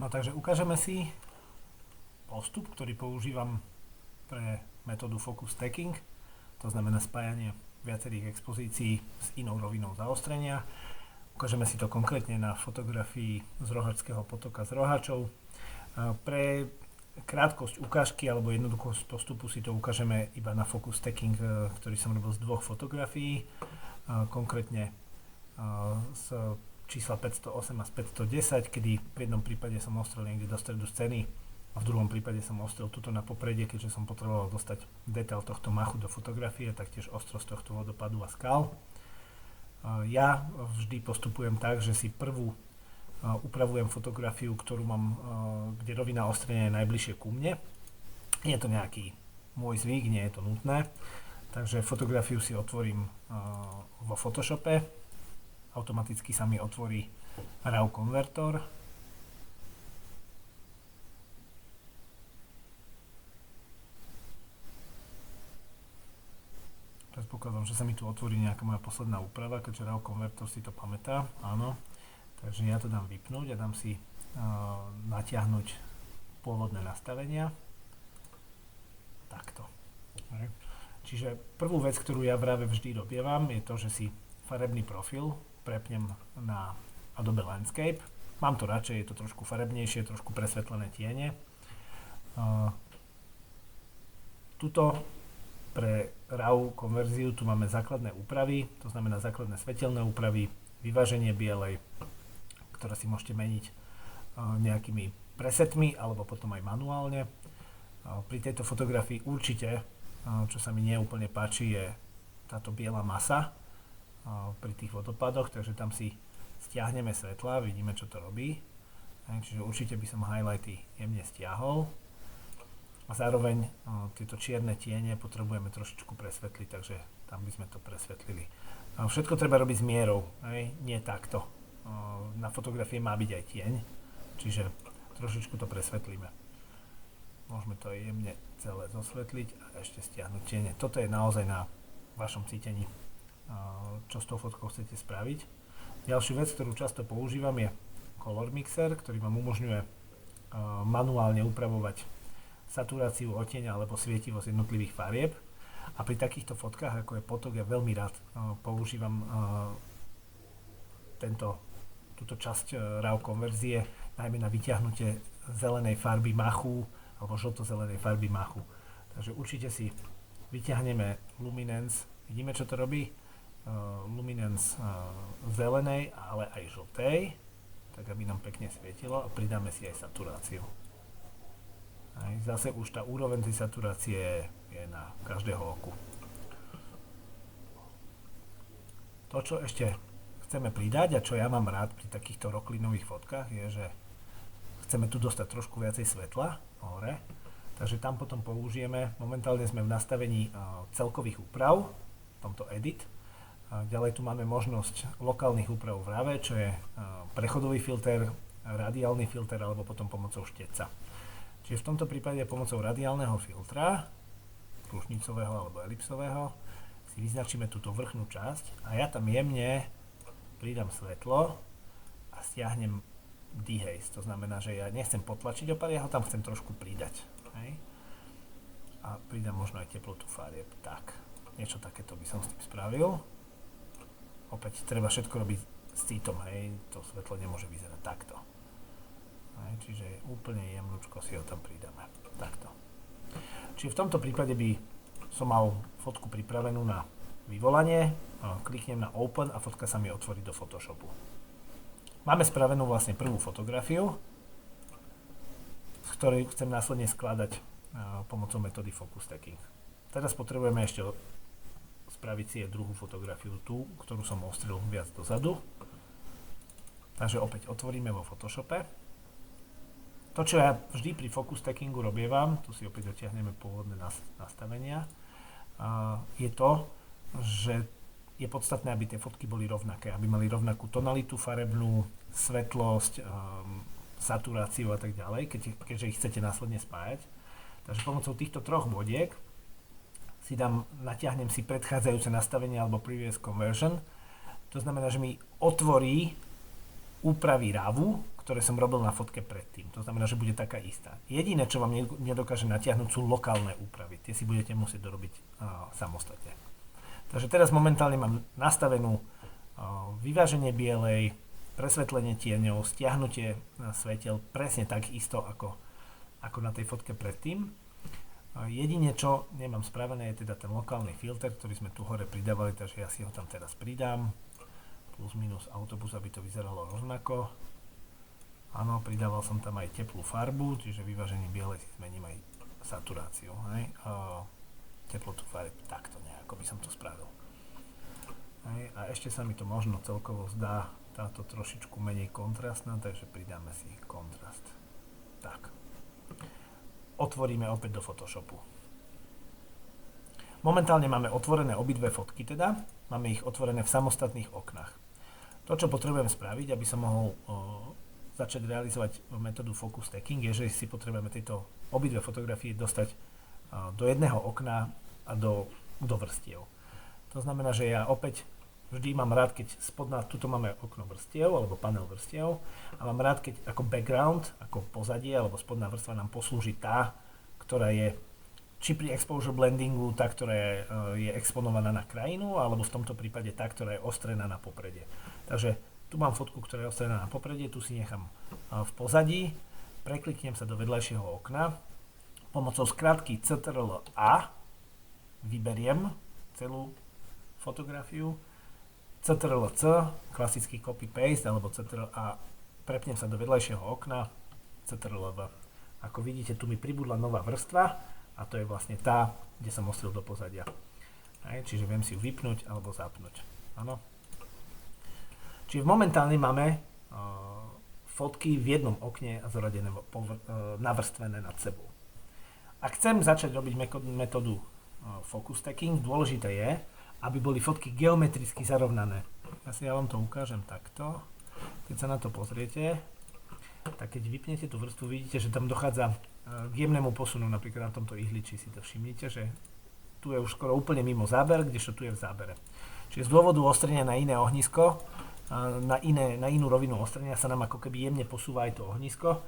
No takže ukážeme si postup, ktorý používam pre metódu focus stacking, to znamená spájanie viacerých expozícií s inou rovinou zaostrenia. Ukážeme si to konkrétne na fotografii z Rohačského potoka z Rohačov. Pre krátkosť ukážky alebo jednoduchosť postupu si to ukážeme iba na focus stacking, ktorý som robil z dvoch fotografií, konkrétne z čísla 508 a z 510, kedy v jednom prípade som ostrel niekde do stredu scény a v druhom prípade som ostrel tuto na popredie, keďže som potreboval dostať detail tohto machu do fotografie, taktiež ostrosť tohto vodopadu a skal. Ja vždy postupujem tak, že si prvú upravujem fotografiu, ktorú mám, kde rovina ostrenia je najbližšie ku mne. Nie je to nejaký môj zvyk, nie je to nutné. Takže fotografiu si otvorím vo Photoshope. Automaticky sa mi otvorí RAW konvertor. Predpokladám, že sa mi tu otvorí nejaká moja posledná úprava, keďže RAW konvertor si to pamätá. Áno. Takže ja to dám vypnúť a dám si natiahnuť pôvodné nastavenia. Takto. Čiže prvú vec, ktorú ja práve vždy robievam, je to, že si farebný profil prepnem na Adobe Landscape. Mám to radšej, je to trošku farebnejšie, trošku presvetlené tiene. Tuto pre RAW konverziu tu máme základné úpravy, to znamená základné svetelné úpravy, vyváženie bielej, ktoré si môžete meniť nejakými presetmi alebo potom aj manuálne. Pri tejto fotografii určite, čo sa mi nie úplne páči, je táto biela masa pri tých vodopadoch, takže tam si stiahneme svetla, vidíme, čo to robí. Čiže určite by som highlighty jemne stiahol. A zároveň tieto čierne tiene potrebujeme trošičku presvetliť, takže tam by sme to presvetlili. Všetko treba robiť s mierou, nie takto. Na fotografii má byť aj tieň, čiže trošičku to presvetlíme. Môžeme to aj jemne celé zosvetliť a ešte stiahnuť tiene. Toto je naozaj na vašom cítení, čo s tou fotkou chcete spraviť. Ďalšiu vec, ktorú často používam, je Color Mixer, ktorý vám umožňuje manuálne upravovať saturáciu, odtieň alebo svietivosť jednotlivých farieb. A pri takýchto fotkách, ako je potok, ja veľmi rád používam túto časť RAW konverzie, najmä na vyťahnutie zelenej farby machu alebo žlto-zelenej farby machu. Takže určite si vyťahneme Luminance, vidíme, čo to robí, Luminance zelenej, ale aj žltej, tak aby nám pekne svietilo, a pridáme si aj saturáciu. Zase už tá úroveň tej saturácie je na každého oku. To, čo ešte chceme pridať a čo ja mám rád pri takýchto rocklinových fotkách, je, že chceme tu dostať trošku viacej svetla hore, takže tam potom použijeme, momentálne sme v nastavení celkových úprav, v tomto edit. Ďalej tu máme možnosť lokálnych úprav v RAWe, čo je prechodový filter, radiálny filter alebo potom pomocou štetca. Čiže v tomto prípade pomocou radiálneho filtra, kružnicového alebo elipsového, si vyznačíme túto vrchnú časť a ja tam jemne pridám svetlo a stiahnem dehaze. To znamená, že ja nechcem potlačiť opar, ja ho tam chcem trošku pridať. Hej? A pridám možno aj teplotu farieb. Tak, niečo takéto by som s tým spravil. Opäť treba všetko robiť s citom, hej, to svetlo nemôže vyzerať takto. Hej, čiže úplne jemnúčko si ho tam pridáme. Takto. Čiže v tomto prípade by som mal fotku pripravenú na vyvolanie, kliknem na Open a fotka sa mi otvorí do Photoshopu. Máme spravenú vlastne prvú fotografiu, z ktorej chcem následne skladať pomocou metódy Focus Stacking. Teraz potrebujeme ešte spraviť si aj druhú fotografiu, tú, ktorú som ostrel viac dozadu. Takže opäť otvoríme vo Photoshope. To, čo ja vždy pri Focus Stackingu robievam, tu si opäť dotiahneme pôvodné nastavenia, je to, že je podstatné, aby tie fotky boli rovnaké, aby mali rovnakú tonalitu farebnú, svetlosť, saturáciu a tak ďalej, keďže ich chcete následne spájať. Takže pomocou týchto troch bodiek si natiahnem si predchádzajúce nastavenie alebo previous conversion. To znamená, že mi otvorí úpravy RAWu, ktoré som robil na fotke predtým. To znamená, že bude taká istá. Jediné, čo vám nedokáže natiahnuť, sú lokálne úpravy. Tie si budete musieť dorobiť samostatne. Takže teraz momentálne mám nastavenú vyváženie bielej, presvetlenie tieňov, stiahnutie svetiel presne tak isto ako na tej fotke predtým. Jedine, čo nemám spravené, je teda ten lokálny filter, ktorý sme tu hore pridávali, takže ja si ho tam teraz pridám. Plus minus autobus, aby to vyzeralo rovnako. Áno, pridával som tam aj teplú farbu, čiže vyváženie bielej si zmením aj saturáciu. Hej. Teplotu farby, takto nejako by som to spravil. Hej. A ešte sa mi to možno celkovo zdá táto trošičku menej kontrastná, takže pridáme si kontrast. Tak. Otvoríme opäť do Photoshopu. Momentálne máme otvorené obidve fotky teda, máme ich otvorené v samostatných oknách. To, čo potrebujem spraviť, aby som mohol začať realizovať metódu focus stacking, je, že si potrebujeme tieto obidve fotografie dostať do jedného okna a do vrstiev. To znamená, že ja opäť vždy mám rád, keď tuto máme okno vrstiev alebo panel vrstiev a mám rád, keď ako background, ako pozadie alebo spodná vrstva nám poslúži tá, ktorá je či pri exposure blendingu tá, ktorá je exponovaná na krajinu, alebo v tomto prípade tá, ktorá je ostrená na popredie. Takže tu mám fotku, ktorá je ostrená na popredie, tu si nechám v pozadí, prekliknem sa do vedľajšieho okna, pomocou skratky CTRL-A vyberiem celú fotografiu, CTRL-C, klasický copy-paste, alebo CTRL-A, prepnem sa do vedľajšieho okna, CTRL-V. Ako vidíte, tu mi pribudla nová vrstva a to je vlastne tá, kde som ostril do pozadia. Čiže viem si ju vypnúť alebo zapnúť. Áno. Čiže momentálne máme fotky v jednom okne a zoradené navrstvené nad sebou. Ak chcem začať robiť metódu focus stacking, dôležité je, aby boli fotky geometricky zarovnané. Ja vám to ukážem takto. Keď sa na to pozriete, tak keď vypnete tú vrstvu, vidíte, že tam dochádza k jemnému posunu, napríklad na tomto ihliči si to všimnite, že tu je už skoro úplne mimo záber, kdežto tu je v zábere. Čiže z dôvodu ostrenia na iné ohnisko, na inú rovinu ostrenia sa nám ako keby jemne posúva aj to ohnisko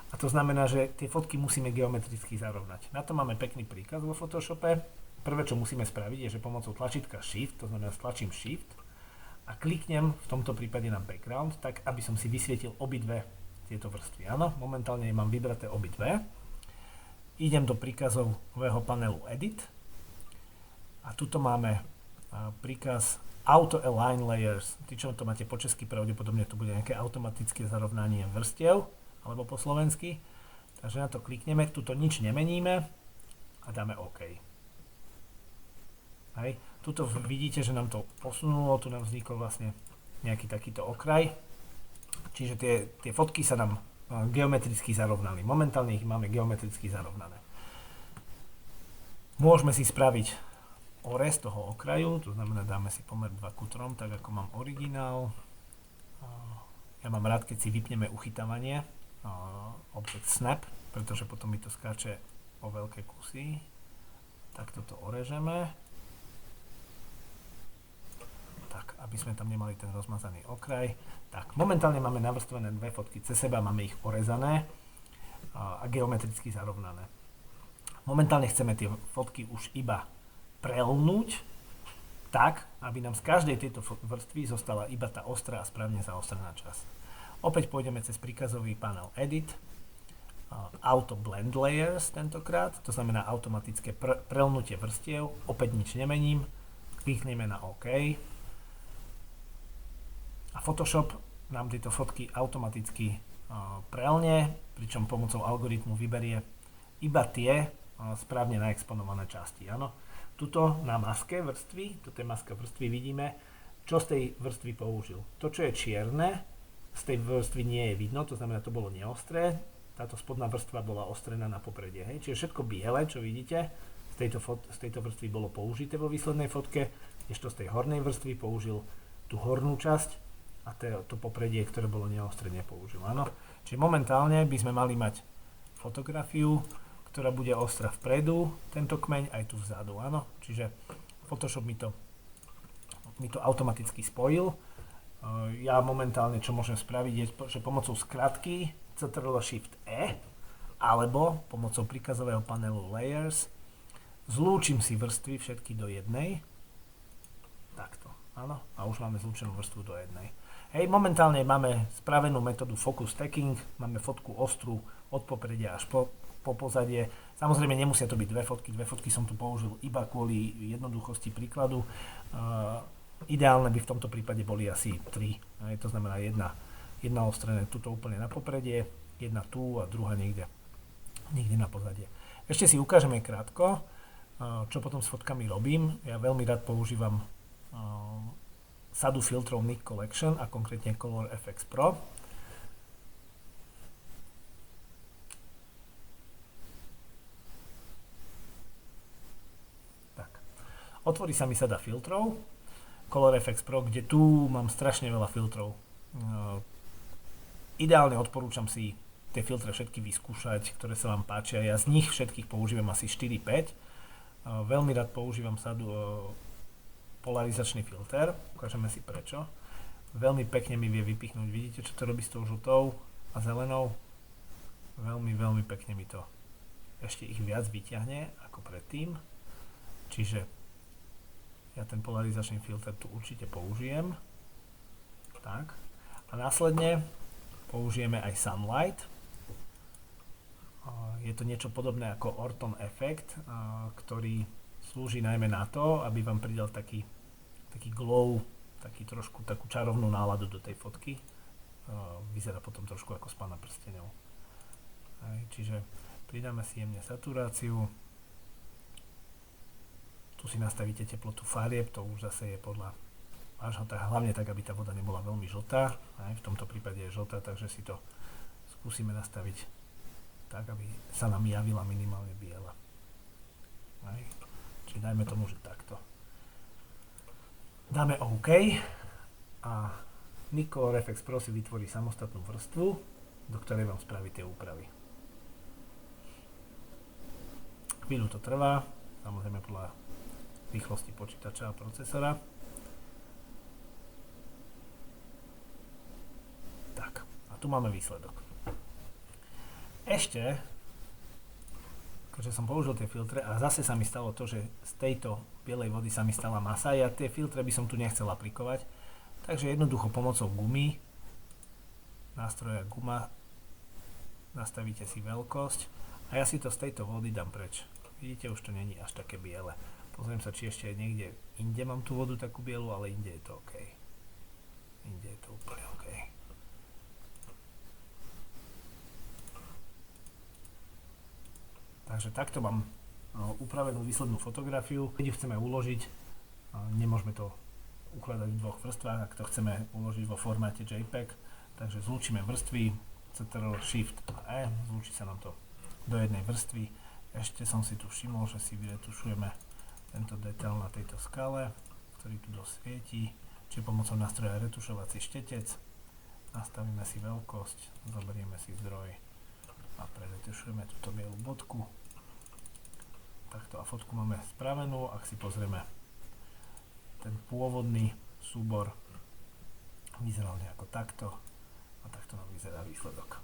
a to znamená, že tie fotky musíme geometricky zarovnať. Na to máme pekný príkaz vo Photoshope. Prvé, čo musíme spraviť, je, že pomocou tlačítka Shift, to znamená stlačím Shift a kliknem v tomto prípade na background, tak aby som si vysvietil obidve tieto vrstvy. Áno, momentálne mám vybraté obidve. Idem do príkazového panelu Edit a tuto máme príkaz Auto Align Layers. Tí, čo to máte po česky, pravdepodobne tu bude nejaké automatické zarovnanie vrstiev, alebo po slovensky. Takže na to klikneme, tuto nič nemeníme a dáme OK. Hej. Tuto vidíte, že nám to posunulo, tu nám vznikol vlastne nejaký takýto okraj. Čiže tie fotky sa nám geometricky zarovnali. Momentálne ich máme geometricky zarovnané. Môžeme si spraviť orez toho okraju, to znamená dáme si pomer 2:3, tak ako mám originál. Ja mám rád, keď si vypneme uchytávanie Object Snap, pretože potom mi to skáče o veľké kusy. Tak toto orežeme. Tak, aby sme tam nemali ten rozmazaný okraj. Tak, momentálne máme navrstvené dve fotky cez seba, máme ich orezané a geometricky zarovnané. Momentálne chceme tie fotky už iba prelnúť tak, aby nám z každej tejto vrstvy zostala iba tá ostrá a správne zaostrená časť. Opäť pôjdeme cez príkazový panel Edit, Auto Blend Layers tentokrát, to znamená automatické prelnutie vrstiev, opäť nič nemením, klikneme na OK a Photoshop nám tieto fotky automaticky prelne, pričom pomocou algoritmu vyberie iba tie správne naexponované časti. Áno. Tuto na maske vrstvy, toto je maska vrstvy, vidíme, čo z tej vrstvy použil. To, čo je čierne, z tej vrstvy nie je vidno, to znamená, to bolo neostré, táto spodná vrstva bola ostrená na popredie. Hej. Čiže všetko biele, čo vidíte, z tejto vrstvy bolo použité vo výslednej fotke, ešte z tej hornej vrstvy použil tú hornú časť a to popredie, ktoré bolo neostré, nepoužil. Áno. Čiže momentálne by sme mali mať fotografiu, ktorá bude ostrá vpredu, tento kmeň aj tu vzadu, áno. Čiže Photoshop mi to automaticky spojil. Ja momentálne, čo môžem spraviť, je, že pomocou skratky Ctrl-Shift-E alebo pomocou príkazového panelu Layers zlúčim si vrstvy všetky do jednej. Takto, áno. A už máme zlúčenú vrstvu do jednej. Hej, momentálne máme spravenú metódu Focus Stacking, máme fotku ostrú od popredia až po pozadie. Samozrejme nemusia to byť dve fotky som tu použil iba kvôli jednoduchosti príkladu. Ideálne by v tomto prípade boli asi 3, to znamená jedna ostrené tuto úplne na popredie, jedna tu a druhá niekde na pozadie. Ešte si ukážeme krátko, čo potom s fotkami robím. Ja veľmi rád používam sadu filtrov Nik Collection a konkrétne Color FX Pro. Tak. Otvorí sa mi sada filtrov Color FX Pro, kde tu mám strašne veľa filtrov. Ideálne odporúčam si tie filtre všetky vyskúšať, ktoré sa vám páčia. Ja z nich všetkých používam asi 4-5. Veľmi rád používam sadu polarizačný filter. Ukážeme si prečo. Veľmi pekne mi vie vypichnúť. Vidíte, čo to robí s tou žltou a zelenou? Veľmi, veľmi pekne mi to ešte ich viac vyťahne ako predtým. Čiže ja ten polarizačný filter tu určite použijem. Tak. A následne použijeme aj Sunlight. Je to niečo podobné ako Orton efekt, ktorý slúži najmä na to, aby vám pridal taký glow, takú čarovnú náladu do tej fotky. Vyzerá potom trošku ako z Pána prsteňov. Čiže pridáme si jemne saturáciu. Tu si nastavíte teplotu farieb, to už zase je podľa vášho, hlavne tak, aby tá voda nebola veľmi žltá. V tomto prípade je žltá, takže si to skúsime nastaviť tak, aby sa nám javila minimálne biela. Čiže dajme tomu, že takto. Dáme OK a Nik Color FX Pro si vytvorí samostatnú vrstvu, do ktorej vám spraví tie úpravy. Chvíľu to trvá, samozrejme podľa rýchlosti počítača a procesora. Tak, a tu máme výsledok. Ešte, keďže som použil tie filtre a zase sa mi stalo to, že z tejto bielej vody sa mi stala masa, ja tie filtre by som tu nechcel aplikovať, takže jednoducho pomocou gumy, nástroja guma, nastavíte si veľkosť a ja si to z tejto vody dám preč. Vidíte, už to není až také biele. Pozriem sa, či ešte niekde inde mám tú vodu takú bielu, ale inde je to OK. Inde je to úplne OK. Takže takto mám upravenú výslednú fotografiu. Keď ju chceme uložiť, nemôžeme to ukladať v dvoch vrstvách, ak to chceme uložiť vo formáte JPEG. Takže zlúčime vrstvy, Ctrl-Shift-E, zlúči sa nám to do jednej vrstvy. Ešte som si tu všimol, že si vyretušujeme tento detail na tejto skale, ktorý tu dosvietí. Čiže pomocou nástroja retušovací štetec nastavíme si veľkosť, zoberieme si zdroj a preretušujeme túto bielú bodku. Takto a fotku máme spravenú. Ak si pozrieme ten pôvodný súbor, vyzeral nejako takto a takto nám vyzerá výsledok.